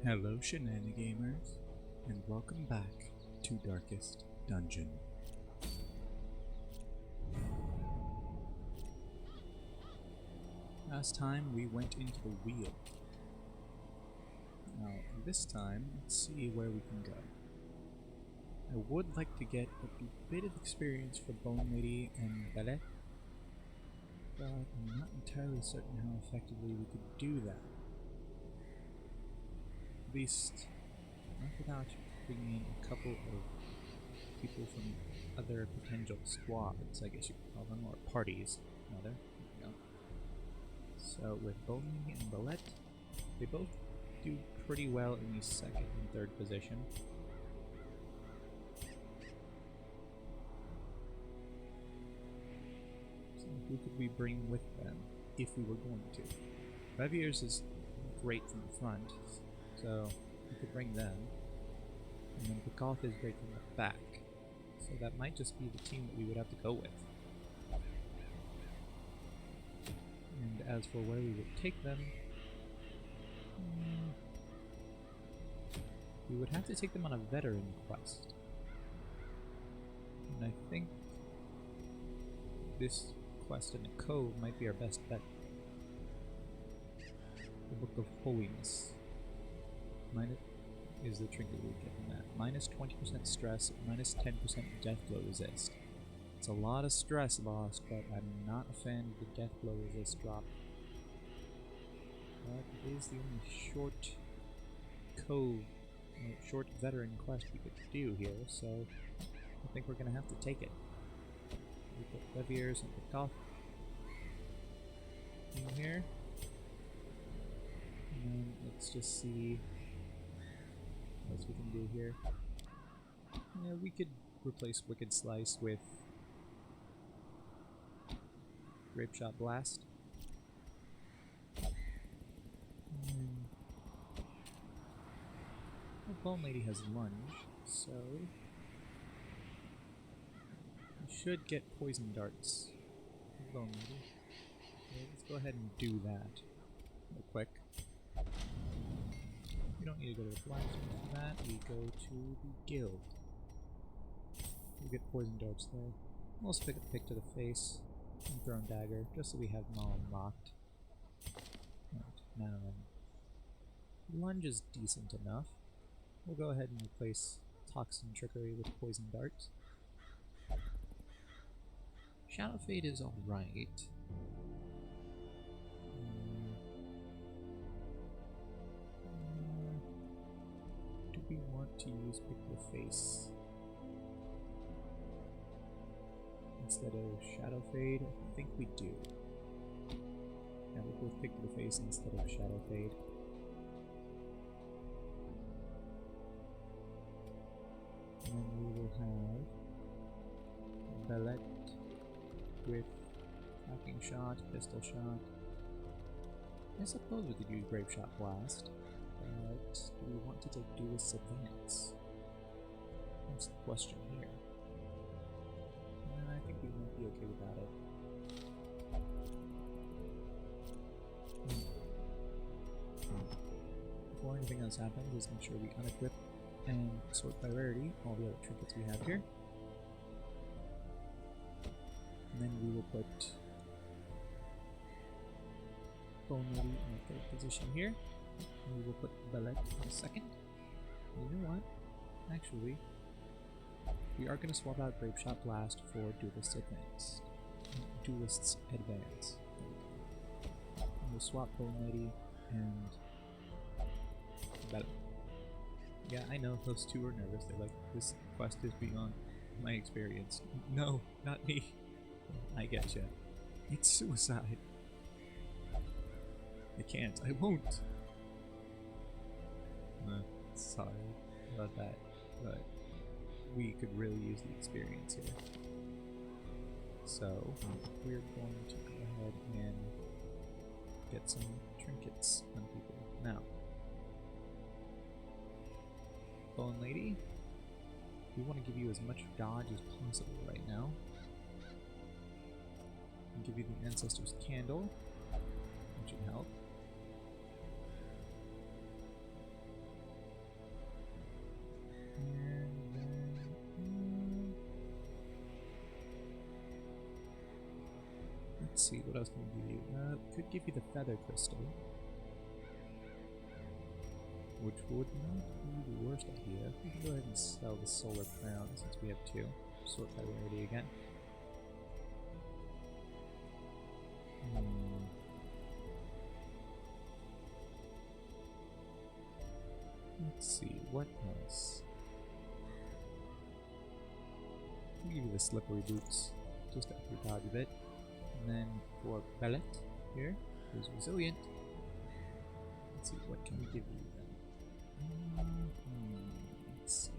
Hello Shenanigamers, and welcome back to Darkest Dungeon. Last time we went into the wheel. Now this time, let's see where we can go. I would like to get a bit of experience for Bone Lady and Ballet, but I'm not entirely certain how effectively we could do that. At least, not without bringing in a couple of people from other potential squads, I guess you could call them, or parties, rather. You know. So with Bowling and Ballet, they both do pretty well in the second and third position. So who could we bring with them, if we were going to? Reviers is great from the front, so we could bring them. And then Cove is great from the back. So that might just be the team that we would have to go with. And as for where we would take them, we would have to take them on a veteran quest. And I think this quest in the Cove might be our best bet. The Book of Holiness. Is the trinket we get from that. Minus 20% stress, minus 10% death blow resist. It's a lot of stress lost, but I'm not a fan of the death blow resist drop. But it is the only short short veteran quest we could do here, so I think we're gonna have to take it. We put Leviers and Cove in here. And then let's just see what else we can do here. Yeah, we could replace Wicked Slice with Grape Shot Blast. Well, Bone Lady has Lunge, so we should get Poison Darts. Bone Lady. Okay, let's go ahead and do that real quick. We don't need to go to the flag for that, we go to the guild. We'll get Poison Darts there. We'll also pick a pick to the face and Thrown Dagger, just so we have them all unlocked. Now Lunge is decent enough. We'll go ahead and replace Toxin Trickery with Poison Darts. Shadow Fade is alright. Do we want to use Pick to the Face instead of Shadow Fade? I think we do. Yeah, we'll both Pick to the Face instead of Shadow Fade. And then we will have Ballet with Tracking Shot, Pistol Shot. I suppose we could use Grape Shot Blast, but do we want to take Duelist's Advance? That's the question here. I think we might be okay without it. Before anything else happens, let's make sure we unequip and sort by rarity all the other trinkets we have here. And then we will put Bone Lady in the third position here. And we will put Ballet in second. And you know what? Actually, we are going to swap out Grape Shot Blast for Duelist's Advance. Duelist's Advance. And we'll swap Bone Lady and Ballet. Yeah, I know, those two are nervous. They're like, this quest is beyond my experience. No, not me. I getcha. It's suicide. I can't. I won't. Sorry about that, but we could really use the experience here. So, we're going to go ahead and get some trinkets on people. Now, Bone Lady, we want to give you as much dodge as possible right now. And give you the Ancestor's Candle, which should help. Let's see, what else can we give you? Could give you the feather crystal, which would not be the worst idea. We can go ahead and sell the solar crown since we have two. Sort by rarity again. Let's see, what else? I'll give you the slippery boots, just after dodge a bit. And then for Bellet here, who's resilient. Let's see, what can we give you then? Let's see.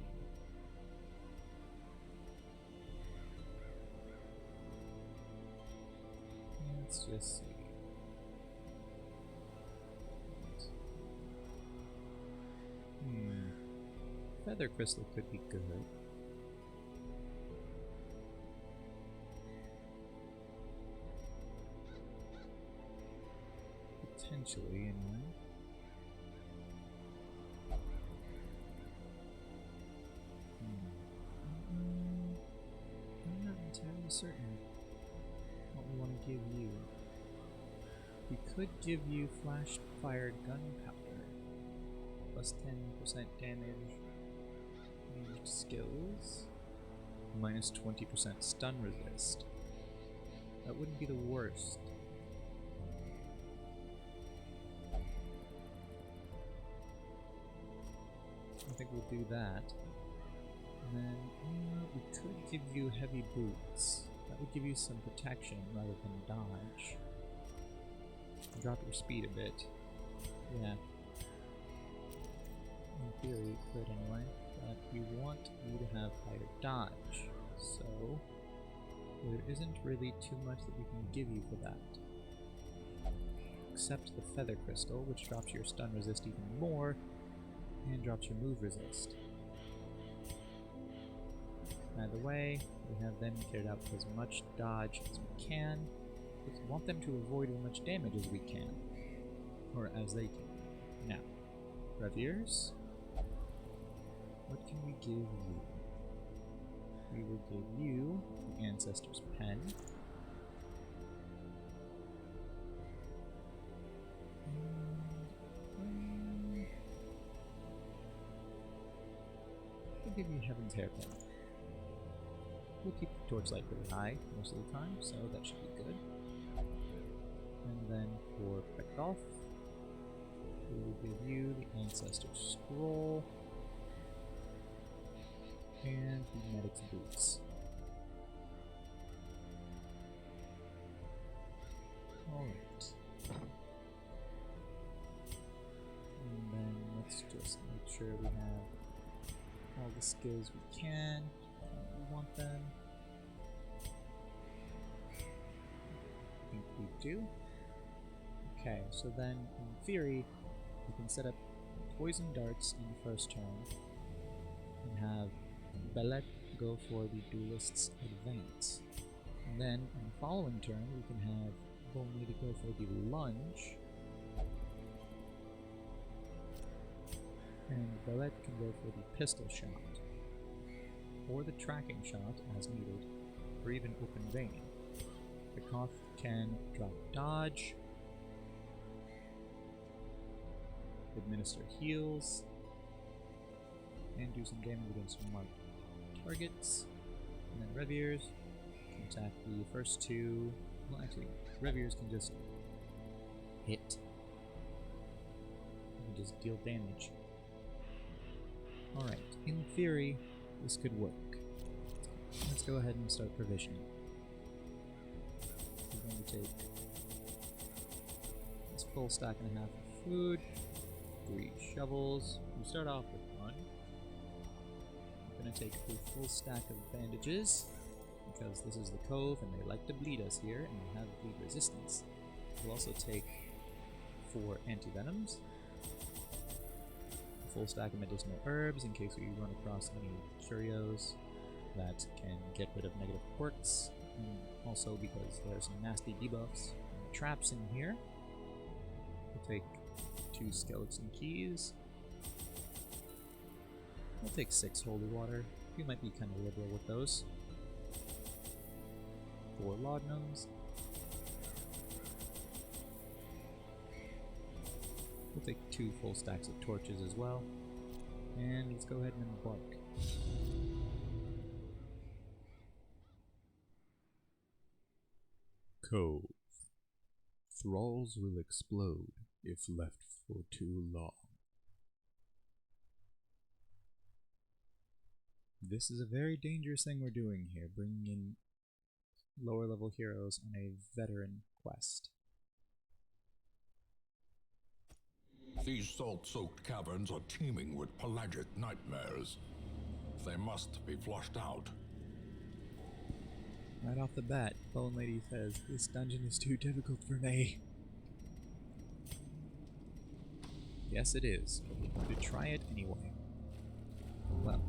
Let's just see. Feather crystal could be good. Potentially, anyway. I'm not entirely certain what we want to give you. We could give you flash-fired gunpowder, plus 10% damage, ranged skills, minus 20% stun resist. That wouldn't be the worst. I think we'll do that. And then we could give you heavy boots. That would give you some protection rather than dodge. Drop your speed a bit. Yeah. In theory, it could anyway. But we want you to have higher dodge. So there isn't really too much that we can give you for that. Except the feather crystal, which drops your stun resist even more, and drops your move resist. Either way, we have them carried out with as much dodge as we can. We want them to avoid as much damage as we can. Or as they can. Now, Reviers, what can we give you? We will give you the Ancestor's Pen. We'll give you Heaven's Hairpin. We'll keep the torchlight really high most of the time, so that should be good. And then for Pekdolf, we will give you the Ancestor's Scroll and the Medic's Boots. Alright. And then let's just make sure we have all the skills we can. We want them. I think we do. Okay, so then in theory, we can set up poison darts in the first turn and have Bellet go for the Duelist's Advance. And then in the following turn, we can have Bonley to go for the Lunge, and Bellet can go for the Pistol Shot, or the Tracking Shot as needed, or even Open Vein. The Koth can drop Dodge, administer heals, and do some damage against marked targets. And then Reviers can attack the first two. Well, actually, Reviers can just hit and just deal damage. Alright, in theory, this could work. Let's go ahead and start provisioning. We're going to take this full stack and a half of food, 3 shovels. We start off with 1. I'm going to take a full stack of bandages, because this is the Cove and they like to bleed us here, and we have bleed resistance. We'll also take 4 anti-venoms, a full stack of medicinal herbs in case we run across any curios that can get rid of negative quirks, and also because there are some nasty debuffs and traps in here. We'll take 2 skeleton keys. We'll take 6 holy water. We might be kind of liberal with those. 4 laudanums. We'll take 2 full stacks of torches as well. And let's go ahead and embark. Cove. Thralls will explode if left for too long. This is a very dangerous thing we're doing here, bringing in lower level heroes on a veteran quest. These salt-soaked caverns are teeming with pelagic nightmares. They must be flushed out. Right off the bat, Bone Lady says, "This dungeon is too difficult for me." Yes, it is, but we're going to try it anyway. Well,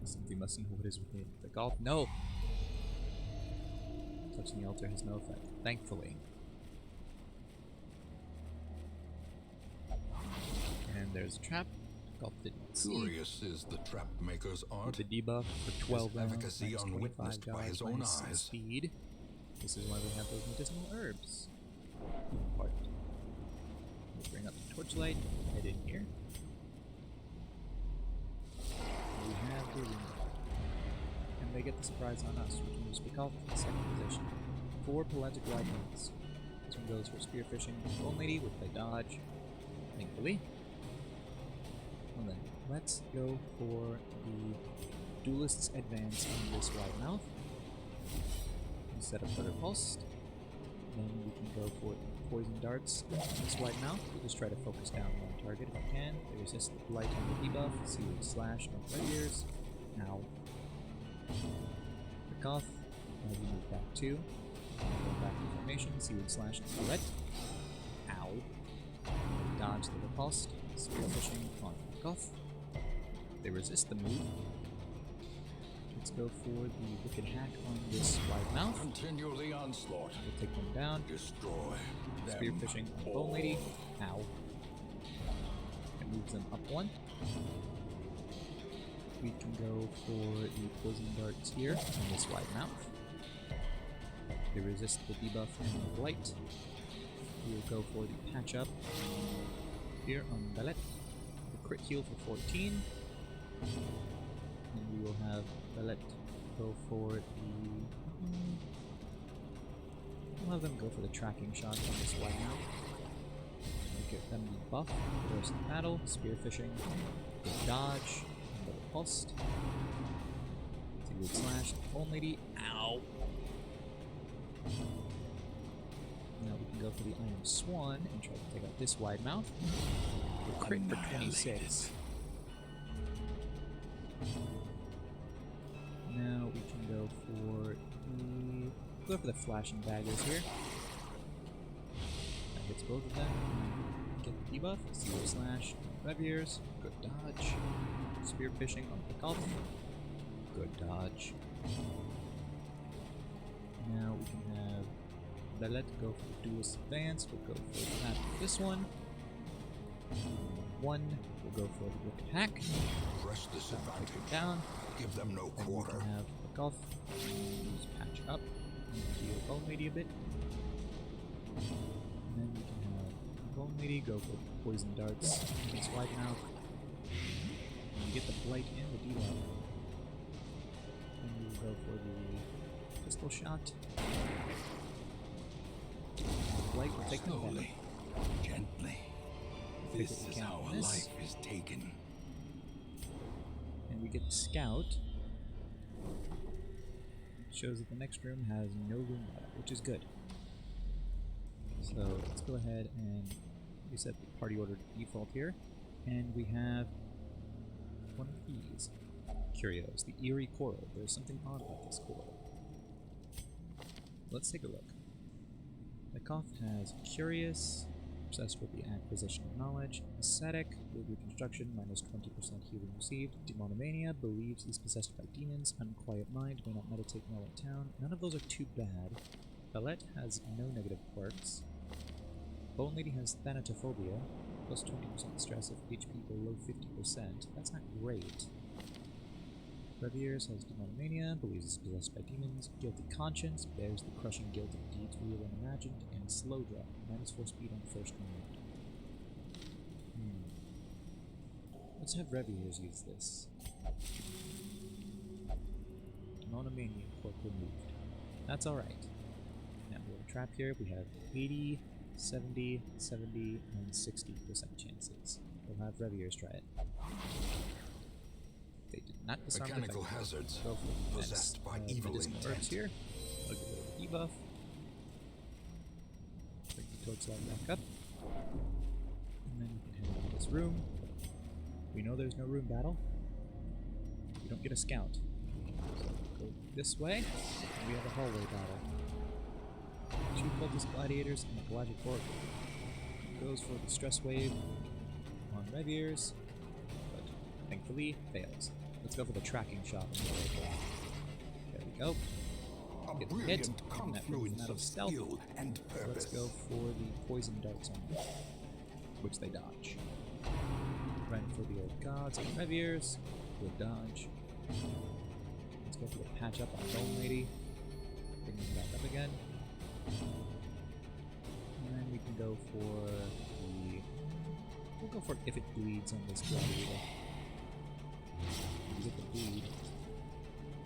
I simply must know what is within. The golf? No! Touching the altar has no effect, thankfully. And there's a trap. Golf didn't see. Curious is the trap maker's art. With the debuff for 12 His rounds, efficacy minus unwitnessed 25 by his dodge, own minus eyes. speed. This is why we have those medicinal herbs. Part. We'll bring up the torchlight, head in here. We have the room. And they get the surprise on us, which means we call for the second position. 4 pelagic lightnings. This one goes for spearfishing. Bone Lady with the dodge, thankfully. And then let's go for the Duelist's Advance on this wide mouth. We set up Butter Pulse. Then we can go for Poison Darts on this wide mouth. We'll just try to focus down one target if I can. They resist the blight and the debuff. Seaweed Slash and Red Ears. Ow. Pick off. Now we move back 2. Go back to formation. Seaweed Slash and Red. Ow. Dodge the repulsed. Spearfishing on off. They resist the move. Let's go for the Wicked Hack on this wide mouth. Continue the onslaught. We'll take them down. Destroy them. Spearfishing on Bone Lady. Ow. It moves them up 1. We can go for the Poison Darts here on this wide mouth. They resist the debuff and the blight. We'll go for the Patch Up here on Bellet. The crit heal for 14. And we will have Bellet go for the... We'll have them go for the tracking shot on this wide mouth. We'll give them the buff for the rest of the battle. Spearfishing, good dodge, and the repulsed. Seaweed Slash, Bone Lady, ow! Now we can go for the Iron Swan and try to take out this wide mouth. We'll crit for 26. Now we can go for the flashing daggers here. That hits both of them. Get the debuff. Seaweed Slash. Rev Ears. Good dodge. Spearfishing on the golf. Good dodge. Now we can have Bellet go for the Duelist Advance. We'll go for that. This one. 1. We'll go for the Wicked Hack. Press this advantage. Down. Give them no Then quarter. we can have the golf. Use Patch Up. And heal Bone Lady a bit. And then we can have Bone Lady go for Poison Darts in this wide mouth. And we get the Blight and the debuff. Then we will go for the Pistol Shot. The Blight will take them down. Slowly, gently. Pick This what we is can how from a this. life is taken. And we get the Scout. It shows that the next room has no room ladder, which is good. So let's go ahead and reset the party order to default here. And we have one of these curios, the Eerie Coral. There's something odd about this coral. Let's take a look. The Koth has Curious, obsessed with the acquisition of knowledge. Ascetic, with reconstruction, minus 20% healing received. Demonomania, believes he's possessed by demons. Unquiet mind, may not meditate while in town. None of those are too bad. Bellet has no negative quirks. Bone Lady has Thanatophobia, plus 20% stress if HP below 50%. That's not great. Reviers has Demonomania, believes he's possessed by demons. Guilty Conscience, bears the crushing guilt of deeds real and imagined. And Slow Draw, minus 4 speed on first command. Let's have Reviers use this. Monomania quirk removed. That's alright. Now we have a trap here. We have 80, 70, 70, and 60% chances. We'll have Reviers try it. They did not disarm the Mechanical Vector. hazards Go for the possessed by evil medicinal intent. herbs here. Look at the debuff. Bring the torchlight back up. And then we can head into this room. We know there's no room battle. You don't get a scout. So go this way, and we have a hallway battle. 2 cultist gladiators and a pelagic oracle. Goes for the stress wave on Reviers, but thankfully fails. Let's go for the tracking shot. There we go. A Get the hit. brilliant And that brings them confluence out of of stealth. skill and purpose. Let's go for the poison darts on them, which they dodge. Run for the old gods and Reviers. Good dodge. Let's go for the patch up on Bone Lady. Bring them back up again. And then we can go for the... We'll go for if it bleeds on this gladiator. Get the bleed.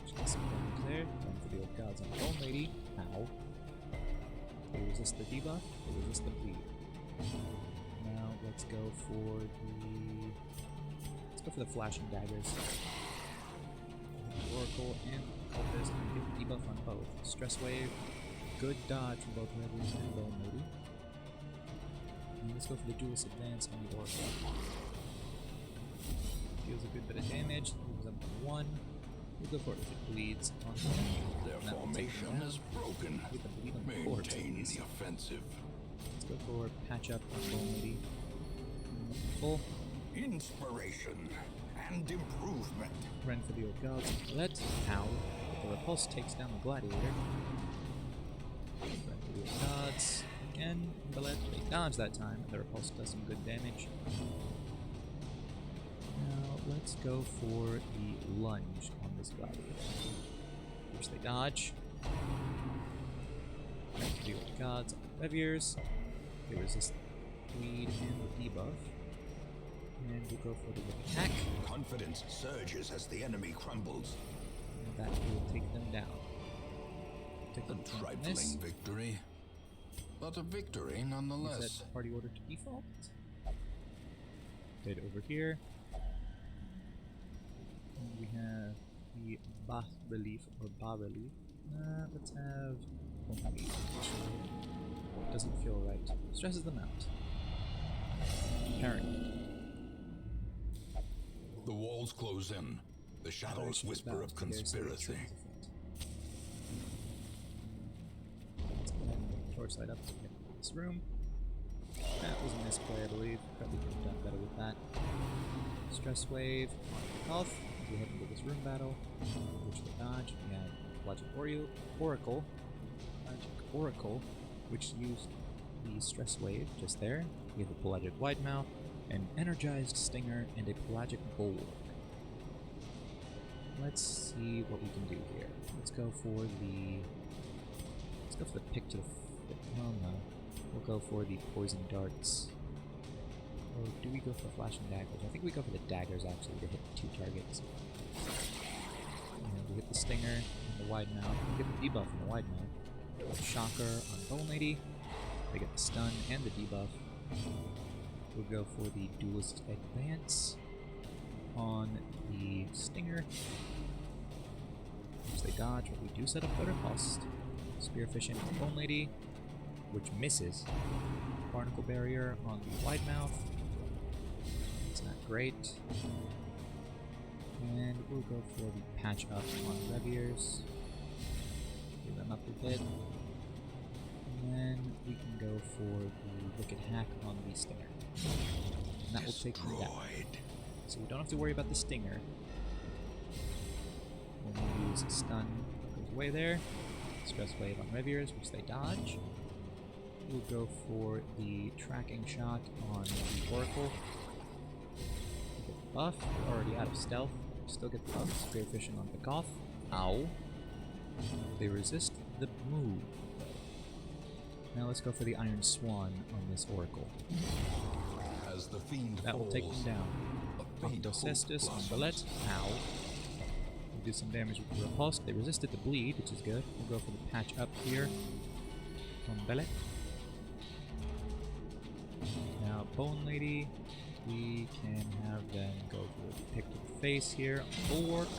Just get some damage there. Run for the old gods on Bone Lady. Ow. They resist the debuff. They resist the bleed. Now let's go for the... Let's go for the flashing daggers. The Oracle and Cultist and get the debuff on both. Stress wave. Good dodge from both Reviers and Bone Lady. And let's go for the duelist advance on the Oracle. Deals a good bit of damage. Moves up to 1. We'll go for it if it bleeds on him. Their That will take formation him down. is broken. With the bleed on the corpse, Maintain please. the offensive. Let's go for patch up on Bone Lady. Full. Inspiration and improvement. Run for the old gods. Let Ow. But the repulse takes down the gladiator. Run for the old gods. Again, Bullet. They dodge that time, and the repulse does some good damage. Now let's go for the lunge on this gladiator. Which they dodge. Run for the old gods on the Reviers. They resist bleed and the debuff. And we'll go for the attack. Confidence surges as the enemy crumbles. And that will take them down. Take A them down from this. trifling victory, but a victory nonetheless. Set party order to default. Head over here. And we have the bas relief or bas relief. Let's have doesn't feel right. Stresses them out. Paranoid. The walls close in. The shadows whisper of conspiracy. Let's go ahead and get the torchlight up to get into this room. That was a misplay, I believe. Probably could have done better with that. Stress wave on health. We head into this room battle, which we dodge. We have Pelagic Oracle, which used the stress wave just there. We have a Pelagic Widemouth, an Energized Stinger, and a Pelagic Bulwark. Let's see what we can do here. Let's go for the pick to the foot. Oh no. We'll go for the poison darts. Or do we go for flashing daggers? I think we go for the daggers actually to hit 2 targets. And we hit the stinger and the wide mouth. We get the debuff on the wide mouth. Shocker on Bone Lady. They get the stun and the debuff. We'll go for the duelist advance on the stinger. Which they dodge, but we do set up the repulsed. Spearfishing on Bone Lady, which misses. Barnacle barrier on the wide mouth. It's not great. And we'll go for the patch up on Reviers. Give them up a bit. And then we can go for the Wicked Hack on the Stinger. And that will take them down. So we don't have to worry about the Stinger. When we use Stun, goes away there. Stress Wave on Reviers, which they dodge. We'll go for the Tracking Shot on the Oracle. We get the buff. We're already out of stealth. Still get the buff. Spearfishing on the Goth. Ow. They resist the move. Now let's go for the Iron Swan on this Oracle. As the fiend That will take them falls, down. a faint hope Cestus on blossoms. Bullet. Ow. We'll do some damage with the Repulse. They resisted the bleed, which is good. We'll go for the patch up here on Bellet. Now, Bone Lady, we can have them go for the pick to the face here on Bulwark.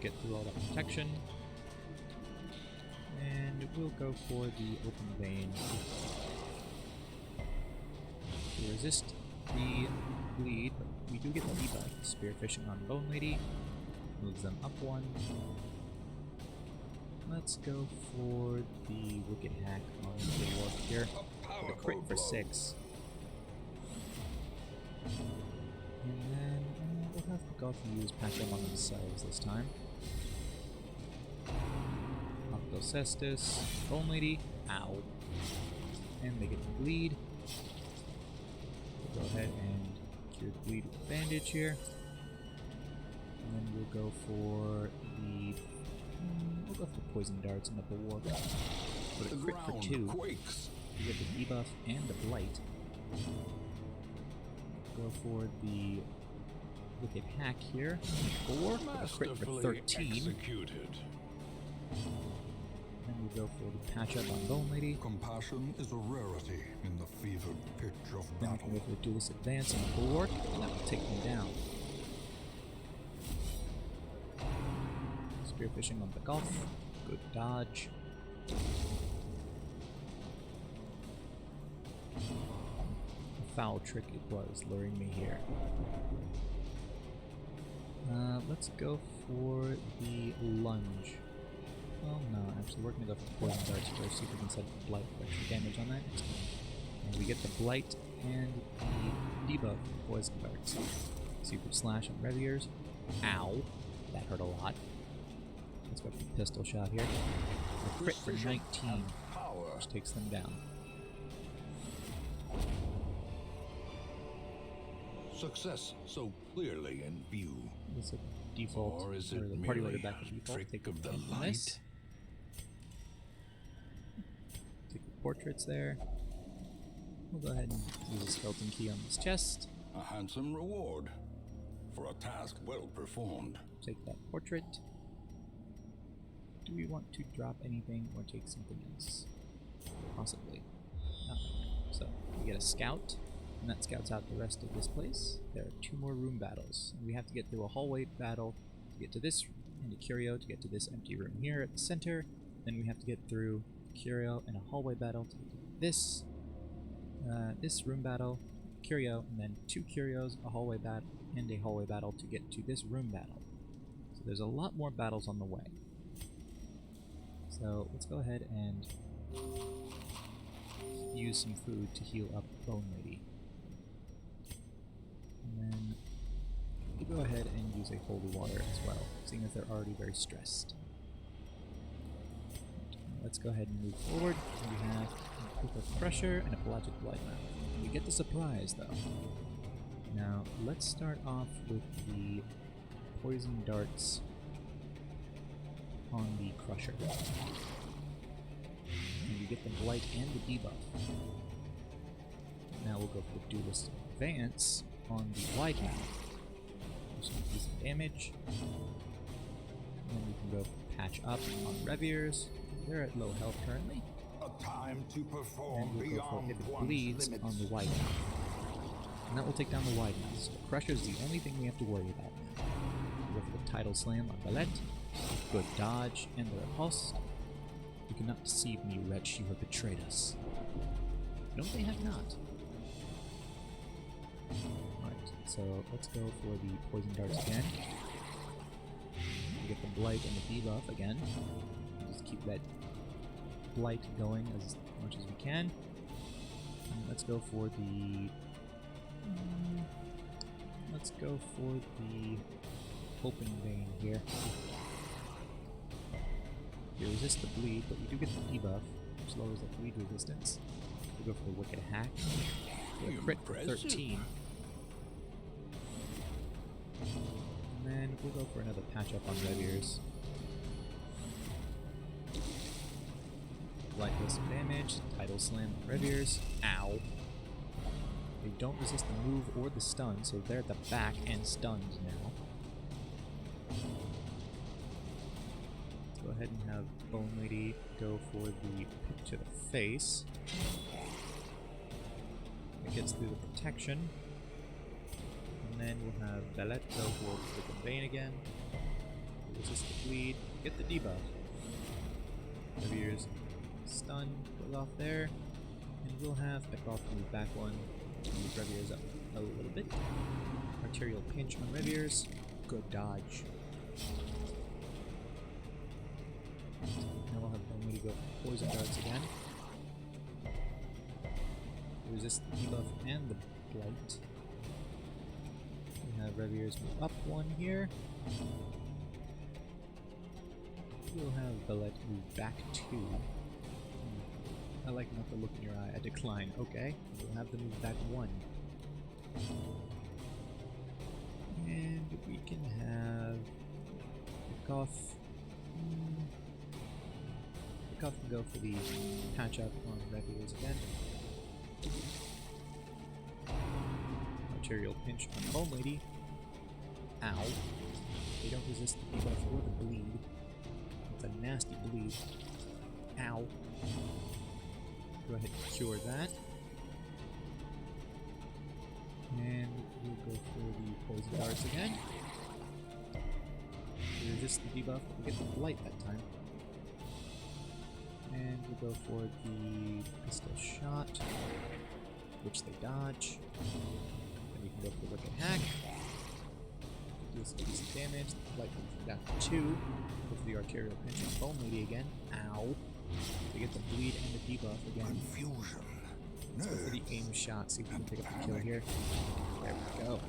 Get through all that protection. And we'll go for the Open Vein. We resist the bleed, but we do get the debuff. Spearfishing on Bone Lady. Moves them up one. Let's go for the Wicked Hack on the Bulwark here. For the crit for 6. And then we'll have to go off and use patch up on themselves this time. Cestus, Bone Lady, ow. And they get the bleed. We'll go ahead and cure the bleed with a bandage here. And then we'll go for the poison darts and the bulwark. For the crit for 2. Quakes. You get the debuff and the blight. Go for the Wicked Hack here. Bulwark with a crit for 13. Executed. And we go for the patch up on Bone Lady. Compassion is a rarity in the fevered pitch of Then we battle. can go for the Duelist Advance on Bulwark, and that will take them down. Spearfishing on the Golf. Good dodge. A foul trick it was, luring me here. Let's go for the Lunge. Well, no, actually, we're going to go for the Poison Darts first, see if we can set up the Blight for extra damage on that. And we get the Blight and the debuff Poison Darts. Super Slash on Reviers. Ow. That hurt a lot. Let's go for the Pistol Shot here. A crit for 19, which takes them down. Success so clearly in view. It's a default, Or is or it the party merely loader back to a default. trick Take of the hit on light? this. Take the portraits there. We'll go ahead and use a skeleton key on this chest. A handsome reward for a task well performed. Take that portrait. Do we want to drop anything or take something else? Possibly. Not right now. So, we get a scout, and that scouts out the rest of this place. There are 2 more room battles. And we have to get through a hallway battle to get to this, and a curio to get to this empty room here at the center. Then we have to get through a curio and a hallway battle to get to this, this room battle, curio, and then 2 curios, a hallway battle, and a hallway battle to get to this room battle. So there's a lot more battles on the way. So let's go ahead and use some food to heal up Bone Lady. And then we'll go ahead and use a holy water as well, seeing as they're already very stressed. Let's go ahead and move forward. We have a Quick of Pressure and a Pelagic Bloodmouth. We get the surprise though. Now let's start off with the poison darts on the Crusher. And we get the Blight and the debuff. Now we'll go for the Duelist Advance on the Wide Mouth. Just gonna do some damage. And then we can go for Patch Up on Reviers. They're at low health currently. A time to perform And we'll go for beyond If It one's Bleeds limits. on the Wide Mouth. And that will take down the Wide Mouth. So Crusher's the only thing we have to worry about now. We'll go for the Tidal Slam on Belette. Good dodge and the repulse. You cannot deceive me, wretch. You have betrayed us. No, they have not. Alright, so let's go for the poison darts again. We get the blight and the debuff again. Just keep that blight going as much as we can. And let's go for the open vein here. We resist the bleed, but we do get the debuff, which lowers the bleed resistance. We'll go for the Wicked Hack. Get a crit for 13. And then we'll go for another patch up on Red Ears. Light does some damage. Tidal Slam on Red Ears. Ow. They don't resist the move or the stun, so they're at the back and stunned now. Let's go ahead and have Bone Lady go for the pick to the face. It gets through the protection. And then we'll have Belette go for the Bane again. Resist the bleed. Get the debuff. Revier's stun goes off there. And we'll have Beckhoff move back one to move Revier's up a little bit. Arterial pinch on Revier's. Good dodge. Now we'll have Bone Lady go for poison darts again. Resist the debuff and the blight. We have Revier's move up one here. We'll have Belette move back two. I like not the look in your eye. I decline. Okay. We'll have them move back one. And we can have Beckhoff. Beckhoff can go for the patch up on Revier's again. Arterial pinch on Bone Lady. Ow. They don't resist the debuff or the bleed. It's a nasty bleed. Ow. Go ahead and cure that. And we'll go for the poison darts again. We resist the debuff, but we get the blight that time. And we'll go for the pistol shot, which they dodge. Then we can go for the wicked hack. Do some decent damage. The blight comes down to 2. Go for the arterial pinch on Bone Lady again. Ow. We get the bleed and the debuff again. Confusion. Let's go for the aim shot, see if we can pick up the kill here. There we go.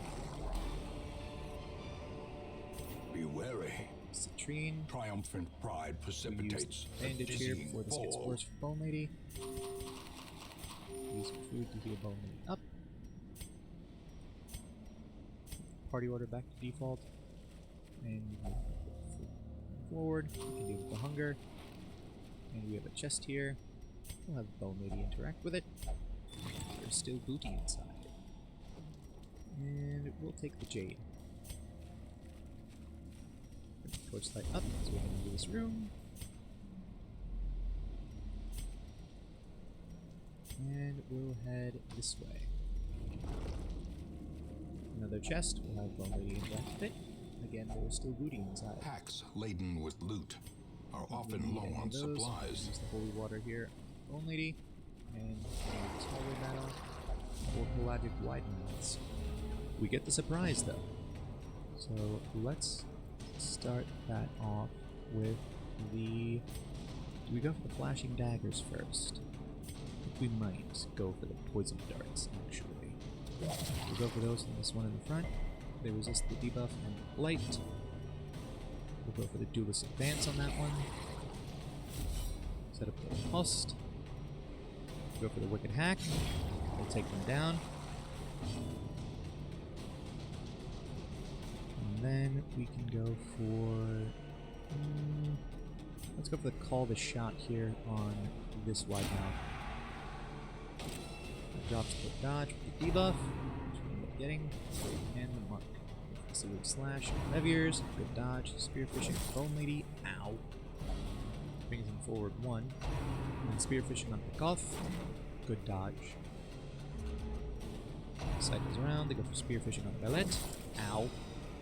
Be wary. Citrine. Triumphant pride precipitates a Bandage here dizzying before this gets fall. worse for Bone Lady. Use some food to heal Bone Lady up. Party order back to default. And move forward. We can deal with the hunger. And we have a chest here. We'll have Bone Lady interact with it. There's still booty inside. And we'll take the jade. Bring the torchlight up so we can enter this room. And we'll head this way. Another chest. We'll have Bone Lady interact with it. Again, there's still booty inside. Packs laden with loot are often low on supplies. Use the holy water here, Bone Lady, and this hallway battle for pelagic wide mouths. We get the surprise though. So let's start that off with the. Do we go for the flashing daggers first? I think we might go for the poison darts actually. We'll go for those and this one in the front. They resist the debuff and the blight. We'll go for the duelist advance on that one. Set up the riposte. Go for the wicked hack. We'll take them down. And then we can go for... let's go for the call the shot here on this wide mouth. Drops the dodge with the debuff, which we end up getting, and the mark. Salute slash, Revier's, good dodge, spearfishing, Bone Lady, ow. Brings him forward 1. And then spearfishing on Beckhoff, good dodge. Cycles around, they go for spearfishing on Belette, ow.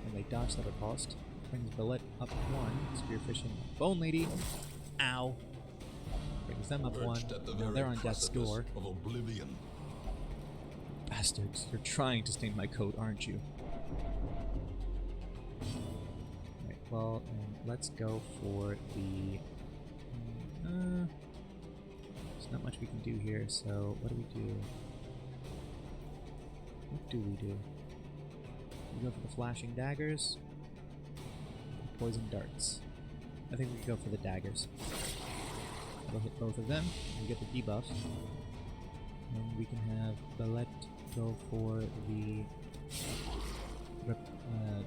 And they dodge that riposte. Brings Belette up 1, spearfishing on Bone Lady, ow. Brings them up 1, now they're on death's door. Of oblivion. Bastards, you're trying to stain my coat, aren't you? Right, well, let's go for the... there's not much we can do here, so what do we do? What do we do? We go for the flashing daggers, or poison darts. I think we could go for the daggers. That'll hit both of them, and we get the debuff. And we can have Belette go for the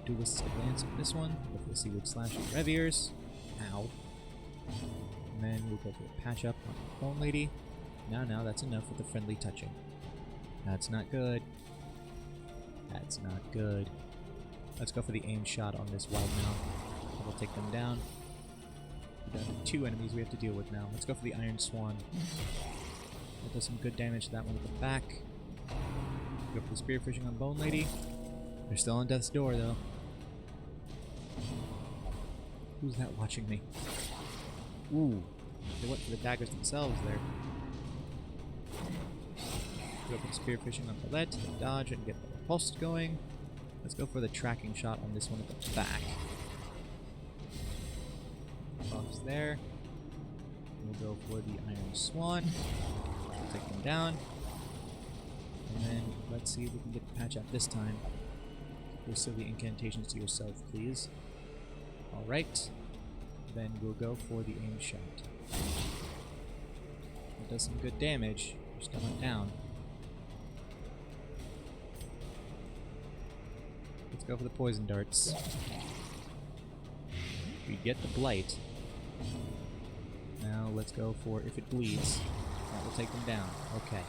duelist advance on this one. Go for the Seaward Slash on Revier's. Ow. And then we'll go for the patch up on Bone Lady. Now, that's enough with the friendly touching. That's not good. That's not good. Let's go for the aim shot on this wide mouth. That'll take them down. We're down to 2 enemies we have to deal with now. Let's go for the Iron Swan. That does some good damage to that one at the back. Go for the spearfishing on Bone Lady. They're still on death's door though. Who's that watching me? Ooh, they went for the daggers themselves there. Go for the spearfishing on Colette to dodge and get the repulse going. Let's go for the tracking shot on this one at the back. Buffs there. We'll go for the Iron Swan. Take them down. And then let's see if we can get the patch up this time. Your silly incantations to yourself, please. Alright. Then we'll go for the aim shot. It does some good damage. You're still not down. Let's go for the poison darts. We get the blight. Now let's go for if it bleeds. That will take them down. Okay.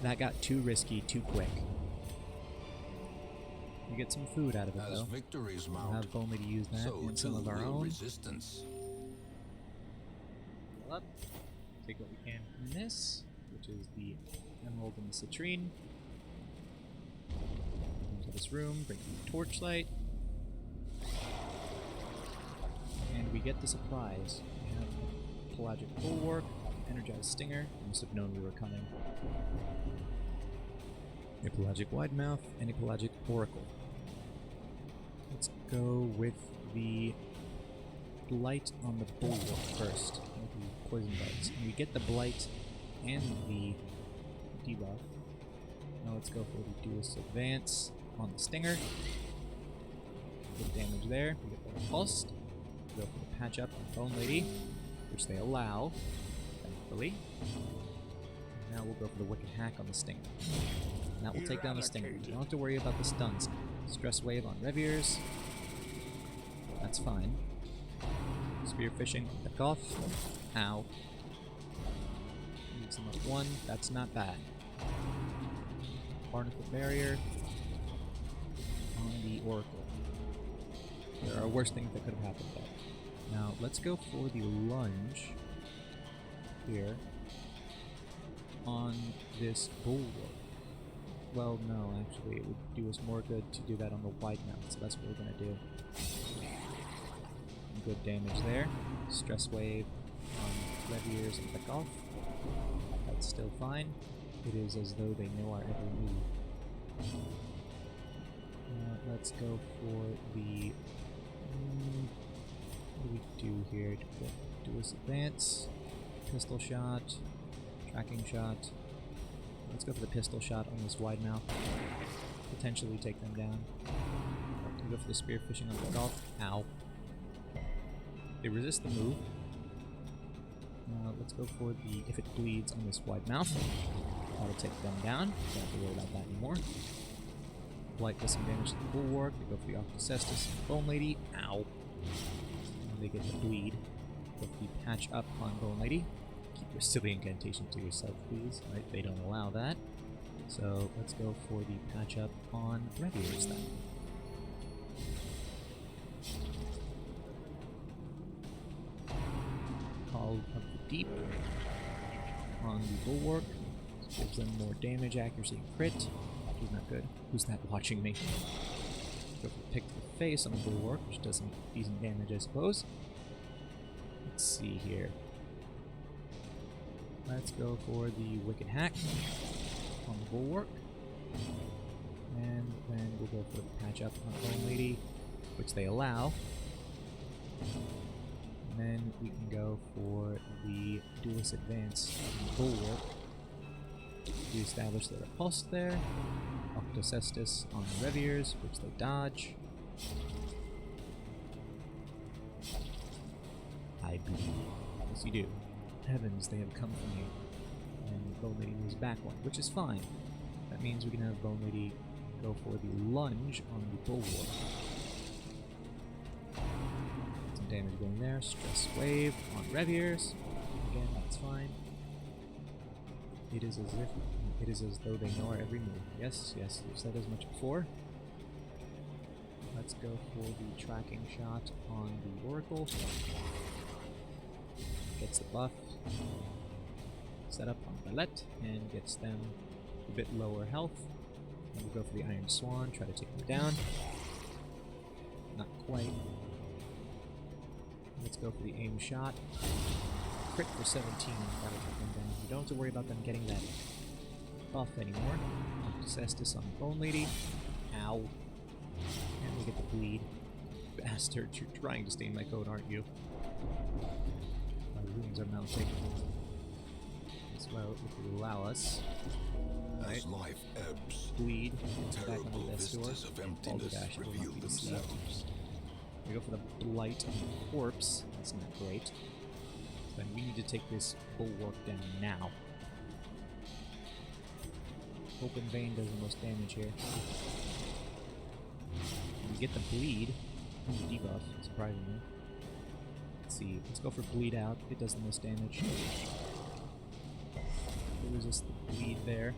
That got too risky too quick. We get some food out of it though. We'll have Bone Lady use that and some of our own. Resistance. Heal up. Take what we can from this, which is the emerald and the citrine. Into this room, bring the torchlight. And we get the surprise. We have a pelagic bulwark, energized stinger. I must have known we were coming. A pelagic widemouth and a pelagic oracle. Let's go with the blight on the bulwark first. With the poison darts. And we get the blight and the debuff. Now let's go for the duelist advance on the stinger. Good damage there. We get the repulsed. Go for the patch up on Bone Lady, which they allow, thankfully. And now we'll go for the wicked hack on the stinger. And that will take down the stinger. You don't have to worry about the stuns. Stress wave on Reviers. That's fine. Spear fishing on the Cove. Ow. Needs some up 1. That's not bad. Barnacle barrier on the Oracle. There are worse things that could have happened there. Now let's go for the lunge here on this bulwark. Well, no, actually, it would do us more good to do that on the wide mouth, so that's what we're going to do. Good damage there. Stress wave on Reviers and the Cove. That's still fine. It is as though they know our every move. Let's go for the... what do we do here? Do this advance, pistol shot, tracking shot. Let's go for the pistol shot on this wide mouth. Potentially take them down. We'll go for the spear fishing on the golf. Ow. They resist the move. Let's go for the if it bleeds on this wide mouth. That'll take them down. Don't have to worry about that anymore. Blight does some damage to the bulwark. They go for the Octocestus and Bone Lady. Ow. And they get the bleed. Go for the patch up on Bone Lady. Keep your silly incantation to yourself, please. Right, they don't allow that. So let's go for the patch up on Reviers then. Call of the Deep on the bulwark. Gives them more damage, accuracy, and crit. Which is not good. Who's that watching me? Go for the pick to the face on the bulwark, which does some decent damage, I suppose. Let's see here. Let's go for the wicked hack on the bulwark. And then we'll go for the patch up on Bone Lady, which they allow. And then we can go for the duelist advance on the bulwark. We establish the repulse there. Octocestus on the Reviers, which they dodge. I bleed. Yes, you do. Heavens, they have come for me. And Bone Lady moves back one, which is fine. That means we can have Bone Lady go for the lunge on the bulwark. Some damage going there. Stress wave on Reviers. Again, that's fine. It is as though they know our every move. Yes, yes, we've said as much before. let's go for the tracking shot on the Oracle. Gets the buff. Set up on Ballet and gets them a bit lower health. And we'll go for the Iron Swan, try to take them down. Not quite. Let's go for the aim shot. Crit for 17, that'll take them down. You don't have to worry about them getting that buff anymore. Cestus on Bone Lady. Ow. And we get the bleed. Bastard, you're trying to stain my code, aren't you? My wounds are melting. As well, if you allow us. As life ebbs, Bleed. Back on terrible the death door. vistas of emptiness Balderdash will reveal not be deceived. themselves. We go for the Blight on the corpse. That's not great. Then we need to take this bulwark down now. Open Vein does the most damage here. We get the bleed and the debuff, surprisingly. Let's see, let's go for bleed out. It does the most damage. We'll resist the bleed there.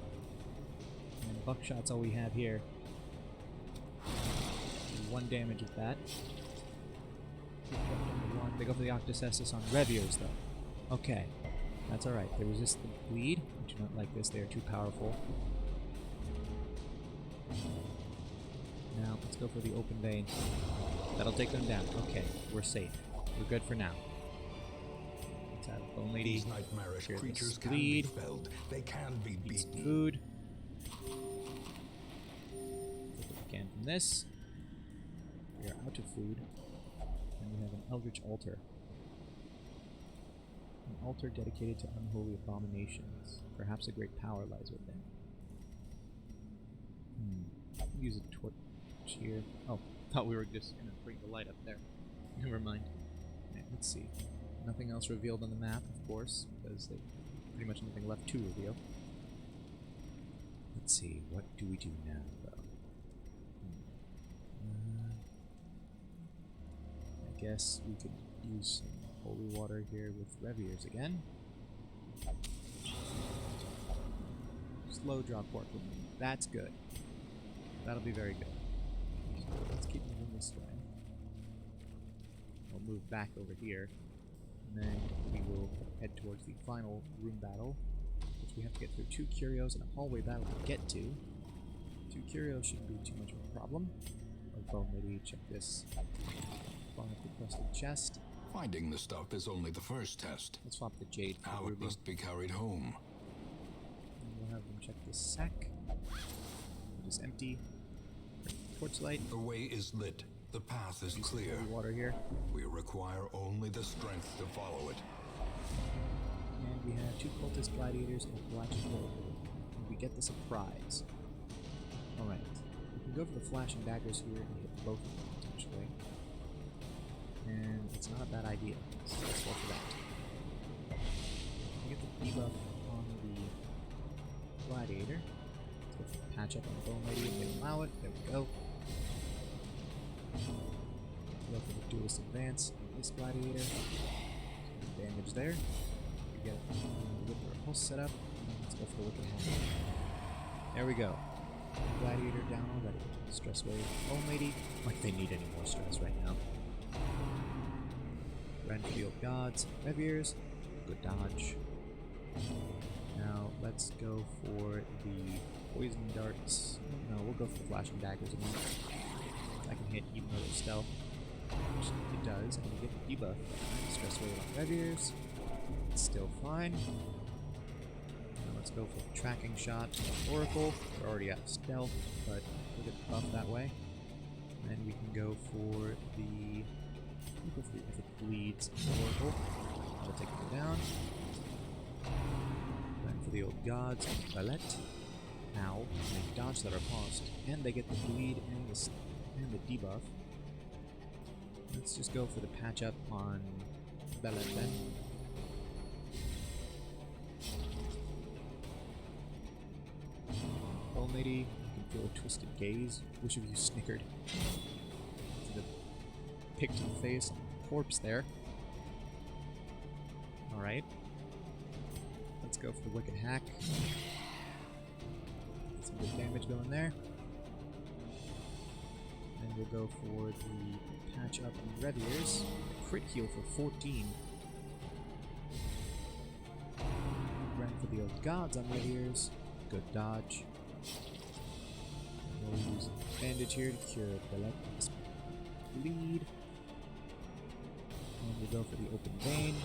And buckshot's all we have here. 1 damage with that. They go for the Octocestus on Reviers, though. Okay, that's alright. They resist the bleed. I do not like this, they are too powerful. Now, let's go for the Open Vein. That'll take them down. Okay, we're safe. We're good for now. Let's have Bone Lady. These nightmarish Clear the creatures can bleed. be felled. They can be Eat some beaten. food. Take what we can from this. We are out of food. And we have an Eldritch Altar. An altar dedicated to unholy abominations. Perhaps a great power lies within. Use a torch here. Oh, thought we were just gonna bring the light up there. Never mind. Okay, let's see. Nothing else revealed on the map, of course, because there's pretty much nothing left to reveal. Let's see, what do we do now, though? I guess we could use some holy water here with Reviers again. Slow drop pork. That's good. That'll be very good. So let's keep moving this way. We'll move back over here. And then we will head towards the final room battle, which we have to get through 2 curios and a hallway battle to get to. 2 curios shouldn't be too much of a problem. Oh, maybe check this. Far up the crusted chest. Finding the stuff is only the first test. Let's swap the jade for Now the it ruby. must be carried home. And we'll have them check this sack. It is empty. Torchlight. The way is lit. The path is Use some clear. holy water here. We require only the strength to follow it. And we have 2 cultist gladiators and a black oracle. And we get the surprise. Alright. We can go for the flashing daggers here and hit both of them potentially. And it's not a bad idea. So let's go for that. We get the debuff on the gladiator. Let's go for the patch up on the Bone Lady if they allow it. There we go. Go for the duelist advance on this gladiator. Some damage there. We get the Whipper Pulse set up. And let's go for the Wicked Hand. There we go. Gladiator down already. Stress wave. Bone Lady. Like they need any more stress right now. Renfield Gods. Reviers. Good dodge. Now let's go for the Poison Darts. No, we'll go for the Flashing Daggers again. I can hit even though they're stealth. Which it does, and we get the debuff. Stress wave on Reviers. It's still fine. Now let's go for the tracking shot on Oracle. We're already at stealth, but we'll get the buff that way. And then we can go for the... We'll go for the if it bleeds Oracle. That'll take it down. Then for the old gods, Valette. Ow. They dodge that riposte. And they get the bleed and the debuff. Let's just go for the patch up on Bellet then. Bone Lady, you can feel a twisted gaze. Which of you snickered? To the pick to the face on the corpse there. Alright. Let's go for the Wicked Hack. Get some good damage going there. And we'll We'll go for the patch up on Reviers. Crit heal for 14. Run for the old gods on Reviers. Good dodge. We'll use bandage here to cure Belet's bleed. And we'll go for the open vein.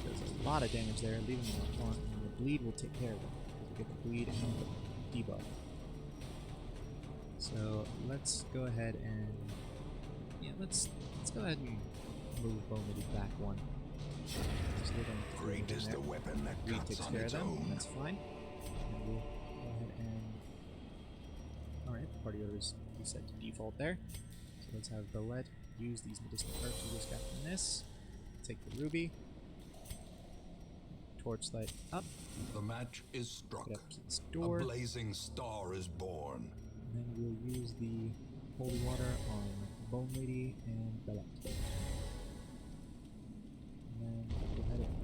Which does a lot of damage there, leaving them on one. And the bleed will take care of them. We'll get the bleed and the debuff. So let's go ahead and let's go ahead and move Bowmidi back one. So they don't Great is the weapon that Bleed cuts takes on care of its them. own. That's fine. And we'll go ahead and alright, party order is reset to default there. So let's have Belet use these medicinal herbs we just got from this. Take the ruby. Torchlight up. The match is struck. Get up to this A door. blazing star is born. And then we'll use the holy water on Bone Lady and Belet. And then go ahead and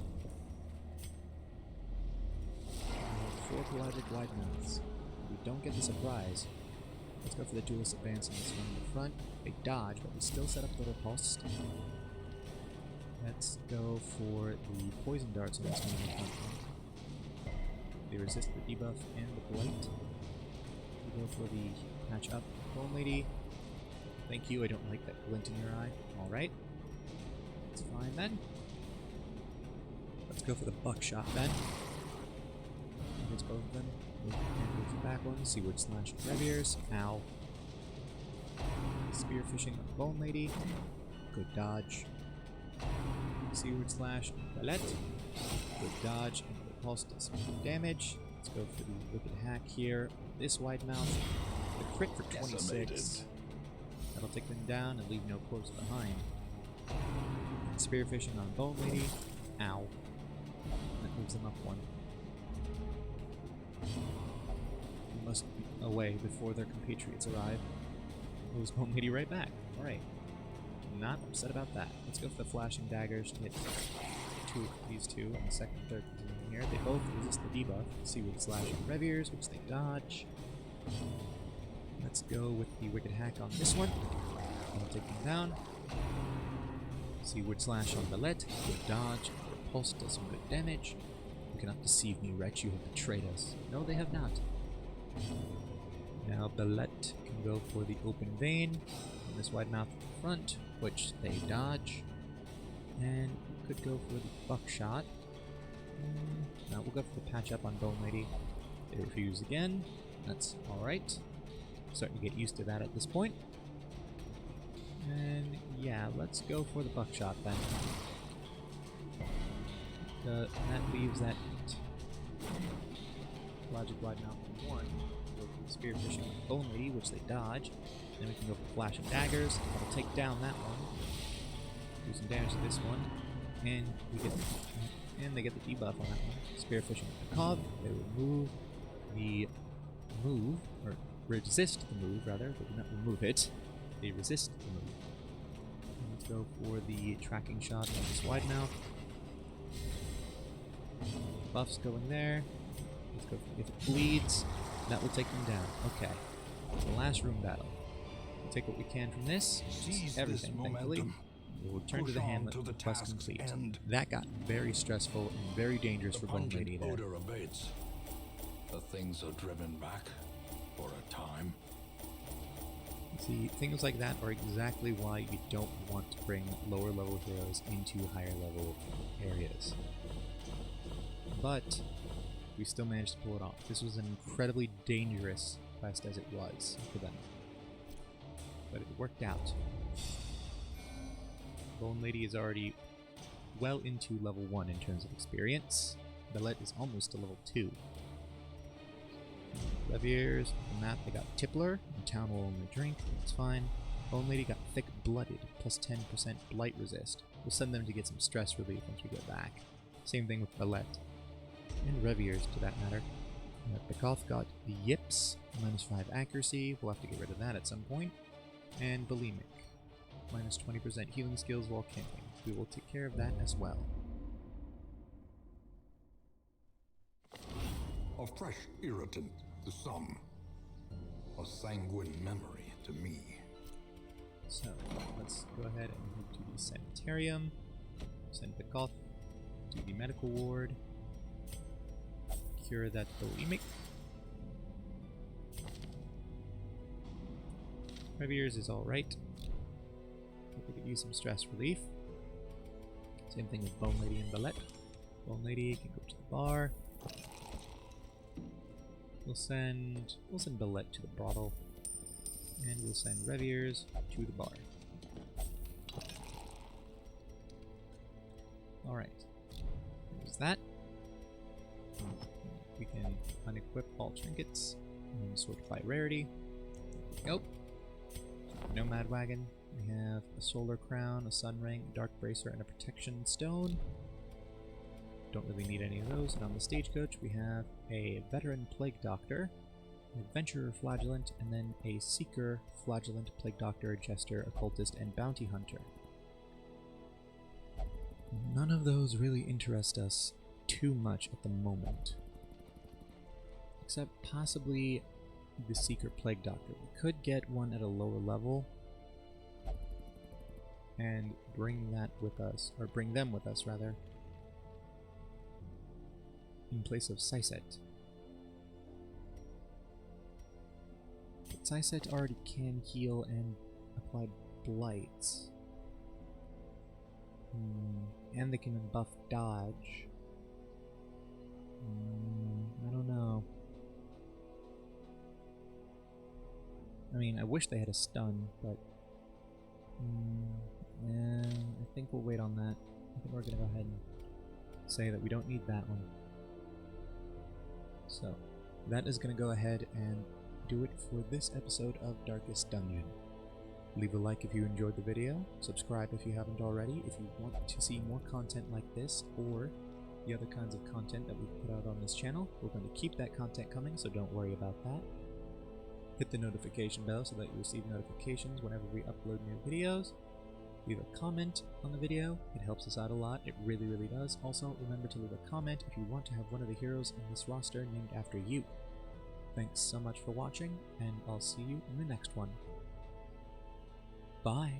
we have 4 pelagic wide mouths. If we don't get the surprise, let's go for the duelist advance on this one in the front. They dodge, but we still set up the repulsed. Let's go for the poison darts on this one in the front. They resist the debuff and the blight. We go for the patch up Bone Lady. Thank you, I don't like that glint in your eye. Alright. That's fine then. Let's go for the buckshot then. Hits both of them. And move the back one. Seaward slash Reviers. Ow. Spear fishing on Bone Lady. Good dodge. Seaward slash Belet. Good dodge. And repulse does some damage. Let's go for the wicked hack here. This wide mouth. The crit for 26. Decimated. That'll take them down and leave no corpse behind. Spear fishing on Bone Lady. Ow. That moves them up one. We must be away before their compatriots arrive. Moves Bone Lady right back. Alright. Not upset about that. Let's go for the flashing daggers to hit these two in the second and third position here. They both resist the debuff. Seaward slash and Reviers, which they dodge. Let's go with the wicked hack on this one. I'll take them down. Seaward slash on Belet. Good dodge. Repulse does some good damage. You cannot deceive me, wretch. You have betrayed us. No, they have not. Now Belet can go for the open vein on this wide mouth in front, which they dodge. And could go for the buckshot. Now we'll go for the patch up on Bone Lady. They refuse again. That's alright. Starting to get used to that at this point. And yeah, let's go for the buckshot then. That leaves that Logic Wide Mouth in 1. Go for the Spear Fishing on Bone Lady, which they dodge. Then we can go for Flash and Daggers. That'll take down that one. Do some damage to this one. And we get they get the debuff on that one. Spear Fishing on the Cove. They remove the move, or resist the move rather. They do not remove it. They resist the move. And let's go for the tracking shot on this wide mouth. Buffs going there. Let's go for, if it bleeds, that will take them down. Okay. The last room battle. We'll take what we can from this. Seize Everything, this thankfully. momentum. We'll return to Push the on hamlet to the with quest task's complete. end. That got very stressful and very dangerous The for Bone pungent Lady there. odor abates. The things are driven back for a time. See, things like that are exactly why you don't want to bring lower level heroes into higher level areas. But we still managed to pull it off. This was an incredibly dangerous quest as it was for them. But it worked out. Bone Lady is already well into level 1 in terms of experience. Belet is almost to level 2. Reviers, the map, they got Tippler, and Town will only drink, that's fine. Bone Lady got Thick Blooded, plus 10% blight resist. We'll send them to get some stress relief once we get back. Same thing with Belet. And Reviers, to that matter. Pekoth got the Yips, minus 5 accuracy, we'll have to get rid of that at some point. And Bulimic, minus 20% healing skills while camping. We will take care of that as well. A fresh irritant to some. A sanguine memory to me. So let's go ahead and head to the sanitarium, send the Cove to the medical ward, cure that bulimic. Reviers is alright. We could use some stress relief. Same thing with Bone Lady and Ballet. Bone Lady can go to the bar. We'll send Ballet to the brothel. And we'll send Reviers to the bar. Alright. There's that. We can unequip all trinkets and sort by rarity. There we go. Nomad Wagon. We have a solar crown, a sun ring, a dark bracer, and a protection stone. Don't really need any of those. And on the stagecoach we have a veteran plague doctor, an adventurer flagellant, and then a seeker flagellant, plague doctor, jester, occultist, and bounty hunter. None of those really interest us too much at the moment. Except possibly the seeker plague doctor. We could get one at a lower level and bring that with us, or bring them with us rather, in place of Syset. But Syset already can heal and apply blights. And they can buff dodge. I don't know. I mean, I wish they had a stun, but I think we'll wait on that. I think we're gonna go ahead and say that we don't need that one. So, that is gonna go ahead and do it for this episode of Darkest Dungeon. Leave a like if you enjoyed the video, subscribe if you haven't already, if you want to see more content like this, or the other kinds of content that we've put out on this channel. We're going to keep that content coming, so don't worry about that. Hit the notification bell so that you receive notifications whenever we upload new videos. Leave a comment on the video, it helps us out a lot, it really, really does. Also, remember to leave a comment if you want to have one of the heroes in this roster named after you. Thanks so much for watching, and I'll see you in the next one. Bye!